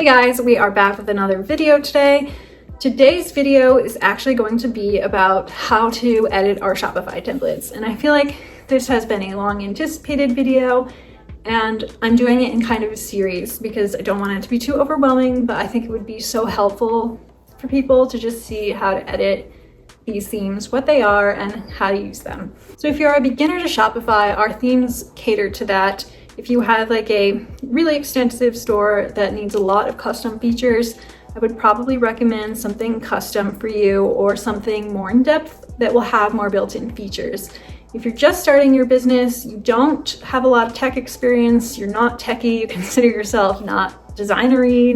Hey guys, we are back with another video today. Today's video is actually going to be about how to edit our Shopify templates. And I feel like this has been a long anticipated video and I'm doing it in kind of a series because I don't want it to be too overwhelming, but I think it would be so helpful for people to just see how to edit these themes, what they are, and how to use them. So if you're a beginner to Shopify, our themes cater to that. If you have like a really extensive store that needs a lot of custom features, I would probably recommend something custom for you or something more in depth that will have more built-in features. If you're just starting your business, you don't have a lot of tech experience, you're not techie, you consider yourself not designery,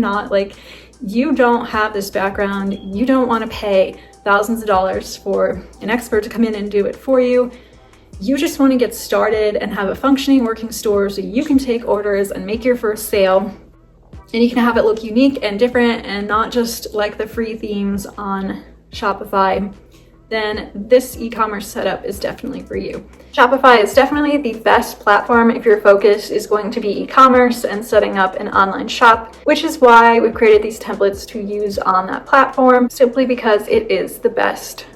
you don't have this background, you don't want to pay thousands of dollars for an expert to come in and do it for you. You just want to get started and have a functioning working store so you can take orders and make your first sale, and you can have it look unique and different and not just like the free themes on Shopify. Then this e-commerce setup is definitely for you. Shopify is definitely the best platform if your focus is going to be e-commerce and setting up an online shop, which is why we've created these templates to use on that platform, simply because it is the best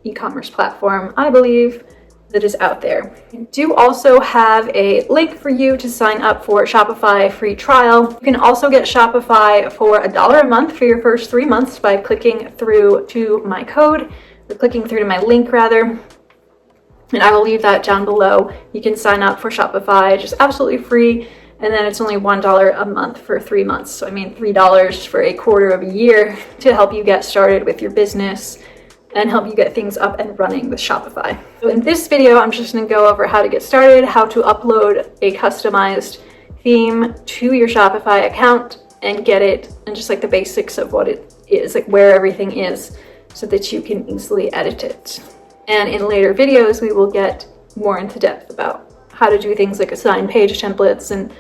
e-commerce platform, I believe, that is out there. I do also have a link for you to sign up for Shopify free trial. You can also get Shopify for $1 a month for your first 3 months by clicking through to my code, or clicking through to my link rather. And I will leave that down below. You can sign up for Shopify just absolutely free, and then it's only $1 a month for 3 months. So I mean $3 for a quarter of a year to help you get started with your business and help you get things up and running with Shopify. So in this video, I'm just gonna go over how to get started, how to upload a customized theme to your Shopify account and get it, and just like the basics of what it is, like where everything is, so that you can easily edit it. And in later videos, we will get more into depth about how to do things like assign page templates and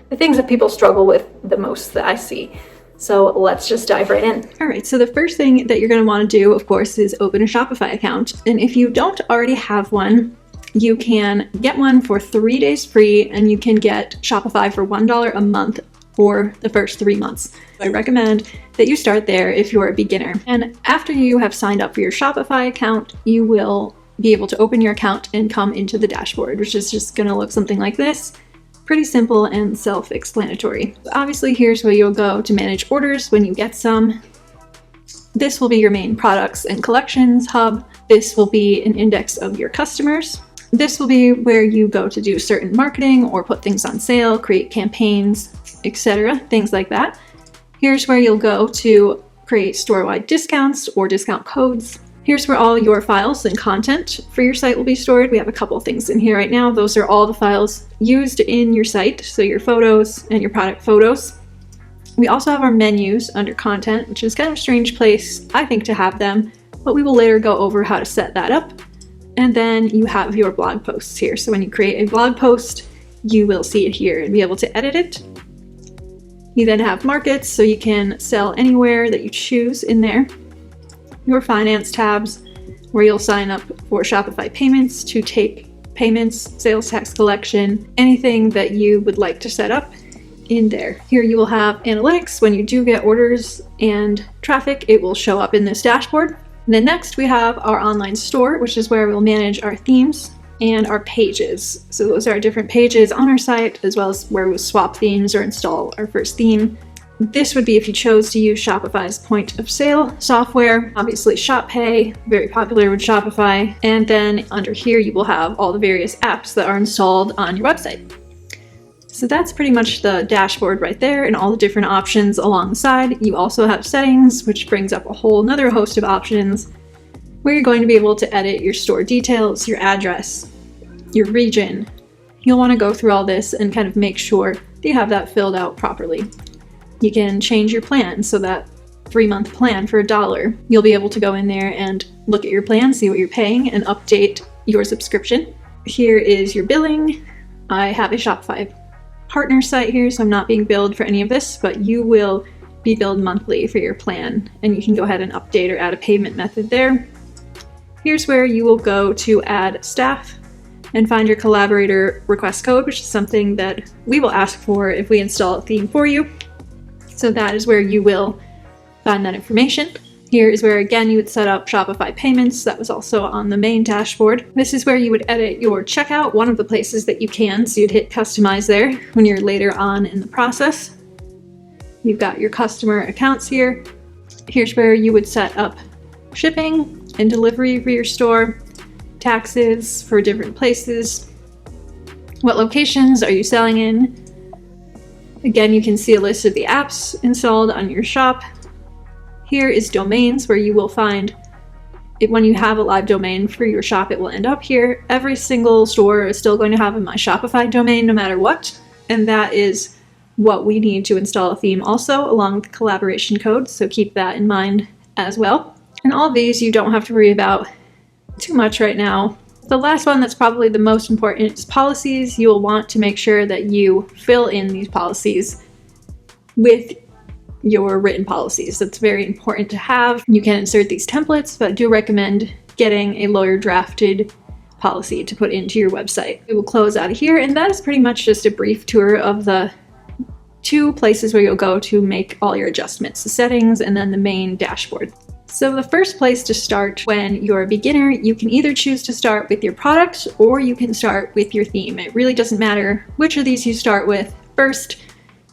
the things that people struggle with the most that I see. So let's just dive right in. All right, so the first thing that you're going to want to do, of course, is open a Shopify account. And if you don't already have one, you can get one for 3 days free, and you can get Shopify for $1 a month for the first 3 months. I recommend that you start there if you're a beginner. And after you have signed up for your Shopify account, you will be able to open your account and come into the dashboard, which is just going to look something like this. Pretty simple and self-explanatory. Obviously, here's where you'll go to manage orders when you get some. This will be your main products and collections hub. This will be an index of your customers. This will be where you go to do certain marketing or put things on sale, create campaigns, etc., things like that. Here's where you'll go to create store-wide discounts or discount codes. Here's where all your files and content for your site will be stored. We have a couple things in here right now. Those are all the files used in your site, so your photos and your product photos. We also have our menus under content, which is kind of a strange place, I think, to have them, but we will later go over how to set that up. And then you have your blog posts here. So when you create a blog post, you will see it here and be able to edit it. You then have markets, so you can sell anywhere that you choose in there. Your finance tabs, where you'll sign up for Shopify payments to take payments, sales tax collection, anything that you would like to set up in there. Here you will have analytics. When you do get orders and traffic, it will show up in this dashboard. And then next we have our online store, which is where we'll manage our themes and our pages. So those are different pages on our site, as well as where we'll swap themes or install our first theme. This would be if you chose to use Shopify's point of sale software. Obviously Shop Pay, very popular with Shopify. And then under here you will have all the various apps that are installed on your website. So that's pretty much the dashboard right there and all the different options alongside. You also have settings, which brings up a whole nother host of options where you're going to be able to edit your store details, your address, your region. You'll want to go through all this and kind of make sure that you have that filled out properly. You can change your plan, so that 3-month plan for $1, you'll be able to go in there and look at your plan, see what you're paying, and update your subscription. Here is your billing. I have a Shopify partner site here, so I'm not being billed for any of this, but you will be billed monthly for your plan, and you can go ahead and update or add a payment method there. Here's where you will go to add staff and find your collaborator request code, which is something that we will ask for if we install a theme for you. So that is where you will find that information. Here is where, again, you would set up Shopify payments. That was also on the main dashboard. This is where you would edit your checkout, one of the places that you can. So you'd hit customize there when you're later on in the process. You've got your customer accounts here. Here's where you would set up shipping and delivery for your store, taxes for different places, what locations are you selling in. Again, you can see a list of the apps installed on your shop. Here is domains, where you will find it when you have a live domain for your shop, it will end up here. Every single store is still going to have a My Shopify domain no matter what, and that is what we need to install a theme also, along with the collaboration code, so keep that in mind as well. And all of these you don't have to worry about too much right now. The last one that's probably the most important is policies. You will want to make sure that you fill in these policies with your written policies. That's very important to have. You can insert these templates, but I do recommend getting a lawyer drafted policy to put into your website. We will close out of here, and that is pretty much just a brief tour of the 2 places where you'll go to make all your adjustments, the settings and then the main dashboard. So the first place to start when you're a beginner, you can either choose to start with your product or you can start with your theme. It really doesn't matter which of these you start with first.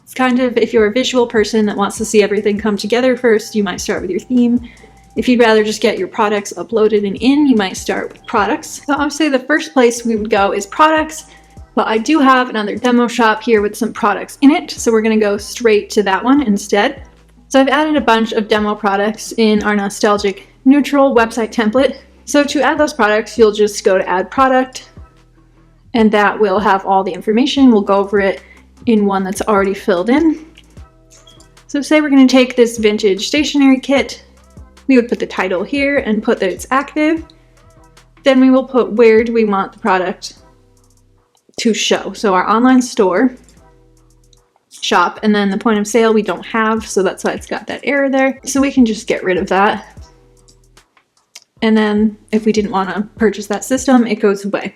It's kind of, if you're a visual person that wants to see everything come together first, you might start with your theme. If you'd rather just get your products uploaded and in, you might start with products. So I would say the first place we would go is products, but I do have another demo shop here with some products in it, so we're gonna go straight to that one instead. So I've added a bunch of demo products in our nostalgic neutral website template. So to add those products, you'll just go to add product, and that will have all the information. We'll go over it in one that's already filled in. So say we're going to take this vintage stationery kit. We would put the title here and put that it's active. Then we will put where do we want the product to show. So our online store, shop, and then the point of sale we don't have, so that's why it's got that error there. So we can just get rid of that. And then if we didn't want to purchase that system, it goes away.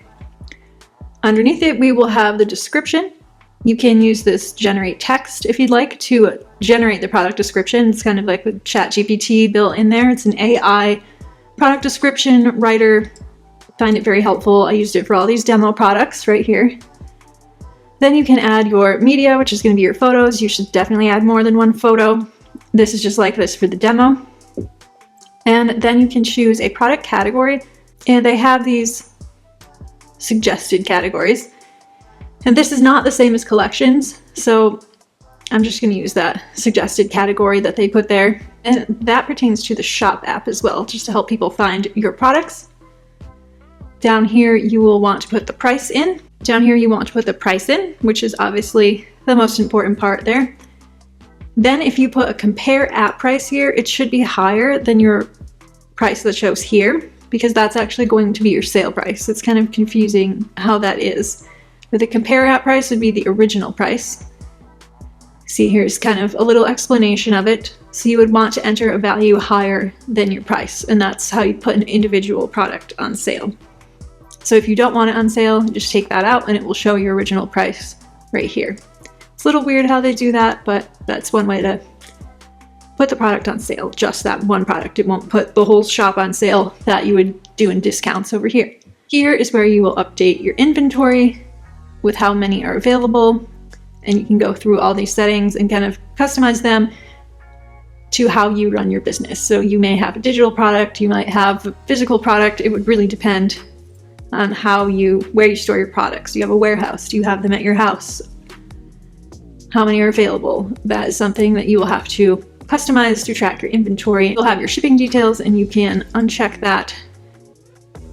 Underneath it, we will have the description. You can use this generate text if you'd like to generate the product description. It's kind of like with ChatGPT built in there. It's an AI product description writer. I find it very helpful. I used it for all these demo products right here. Then you can add your media, which is going to be your photos. You should definitely add more than one photo. This is just like this for the demo. And then you can choose a product category, and they have these suggested categories. And this is not the same as collections, so I'm just going to use that suggested category that they put there. And that pertains to the shop app as well, just to help people find your products. Down here, you will want to put the price in. Down here, you want to put the price in, which is obviously the most important part there. Then if you put a compare app price here, it should be higher than your price that shows here, because that's actually going to be your sale price. It's kind of confusing how that is. But the compare app price would be the original price. See, here's kind of a little explanation of it. So you would want to enter a value higher than your price, and that's how you put an individual product on sale. So if you don't want it on sale, just take that out and it will show your original price right here. It's a little weird how they do that, but that's one way to put the product on sale, just that one product. It won't put the whole shop on sale that you would do in discounts over here. Here is where you will update your inventory with how many are available, and you can go through all these settings and kind of customize them to how you run your business. So you may have a digital product, you might have a physical product. It would really depend on where you store your products. Do you have a warehouse? Do you have them at your house? How many are available? That is something that you will have to customize to track your inventory. You'll have your shipping details, and you can uncheck that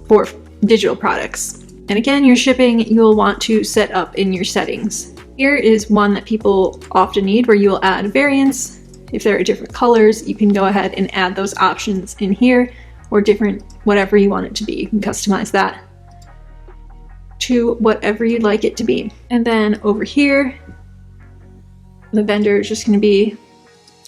for digital products. And again, your shipping you'll want to set up in your settings. Here is one that people often need, where you will add variants. If there are different colors, you can go ahead and add those options in here, or different, whatever you want it to be. You can customize that to whatever you'd like it to be. And then over here, the vendor is just going to be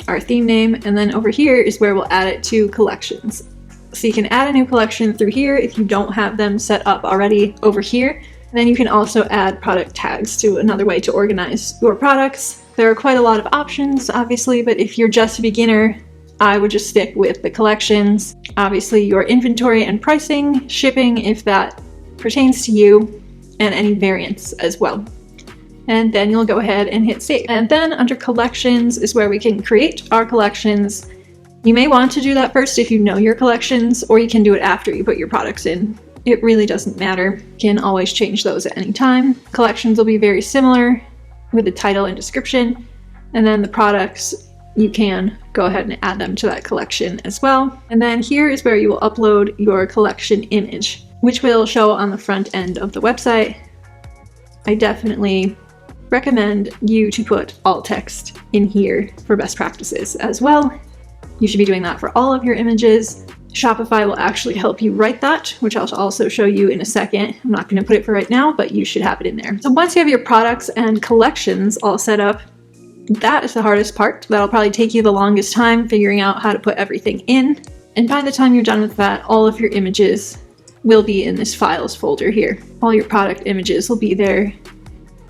our theme name. And then over here is where we'll add it to collections. So you can add a new collection through here if you don't have them set up already over here. And then you can also add product tags to another way to organize your products. There are quite a lot of options, obviously, but if you're just a beginner, I would just stick with the collections. Obviously, your inventory and pricing, shipping if that pertains to you, and any variants as well. And then you'll go ahead and hit save. And then under collections is where we can create our collections. You may want to do that first if you know your collections, or you can do it after you put your products in. It really doesn't matter. You can always change those at any time. Collections will be very similar with the title and description, and then the products, you can go ahead and add them to that collection as well. And then here is where you will upload your collection image, which will show on the front end of the website. I definitely recommend you to put alt text in here for best practices as well. You should be doing that for all of your images. Shopify will actually help you write that, which I'll also show you in a second. I'm not going to put it for right now, but you should have it in there. So once you have your products and collections all set up, that is the hardest part. That'll probably take you the longest time figuring out how to put everything in. And by the time you're done with that, all of your images will be in this files folder here. All your product images will be there.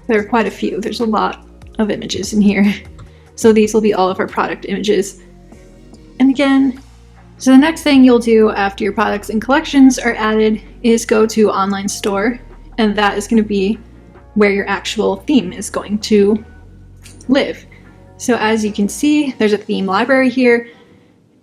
There are quite a few. There's a lot of images in here. So these will be all of our product images. And again, so the next thing you'll do after your products and collections are added is go to online store, and that is going to be where your actual theme is going to live. So as you can see, there's a theme library here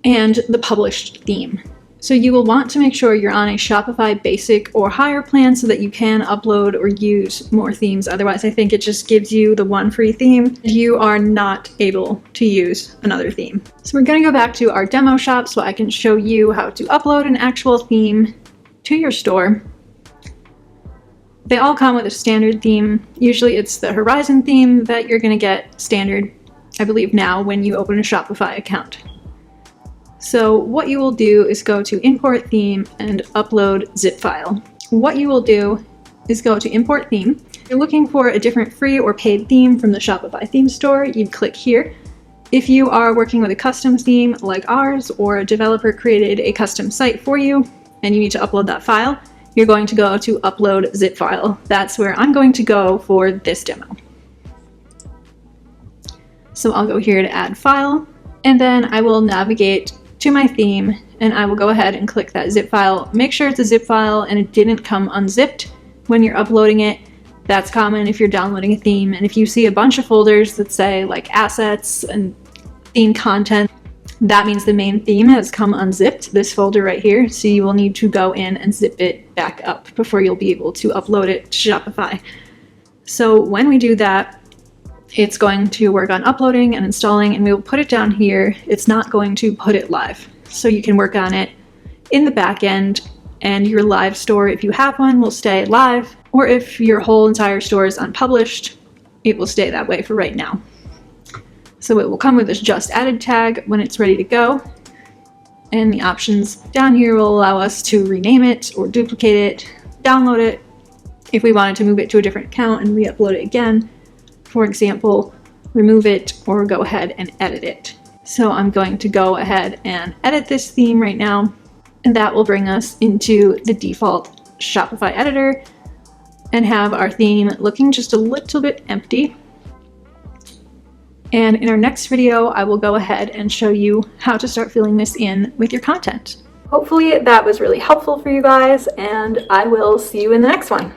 and the published theme. So you will want to make sure you're on a Shopify basic or higher plan so that you can upload or use more themes. Otherwise, I think it just gives you the one free theme and you are not able to use another theme. So we're going to go back to our demo shop so I can show you how to upload an actual theme to your store. They all come with a standard theme. Usually it's the Horizon theme that you're going to get standard, I believe now, when you open a Shopify account. So what you will do is go to import theme and upload zip file. What you will do is go to import theme. If you're looking for a different free or paid theme from the Shopify theme store, you'd click here. If you are working with a custom theme like ours, or a developer created a custom site for you and you need to upload that file, you're going to go to upload zip file. That's where I'm going to go for this demo. So I'll go here to add file, and then I will navigate to my theme, and I will go ahead and click that zip file. Make sure it's a zip file and it didn't come unzipped when you're uploading it. That's common if you're downloading a theme, and if you see a bunch of folders that say like assets and theme content, that means the main theme has come unzipped, this folder right here, so you will need to go in and zip it back up before you'll be able to upload it to Shopify. So when we do that, it's going to work on uploading and installing, and we will put it down here. It's not going to put it live. So you can work on it in the back end, and your live store, if you have one, will stay live, or if your whole entire store is unpublished, it will stay that way for right now. So it will come with this just added tag when it's ready to go. And the options down here will allow us to rename it or duplicate it, download it, if we wanted to move it to a different account and re-upload it again. For example, remove it or go ahead and edit it. So I'm going to go ahead and edit this theme right now, and that will bring us into the default Shopify editor and have our theme looking just a little bit empty. And in our next video, I will go ahead and show you how to start filling this in with your content. Hopefully that was really helpful for you guys, and I will see you in the next one.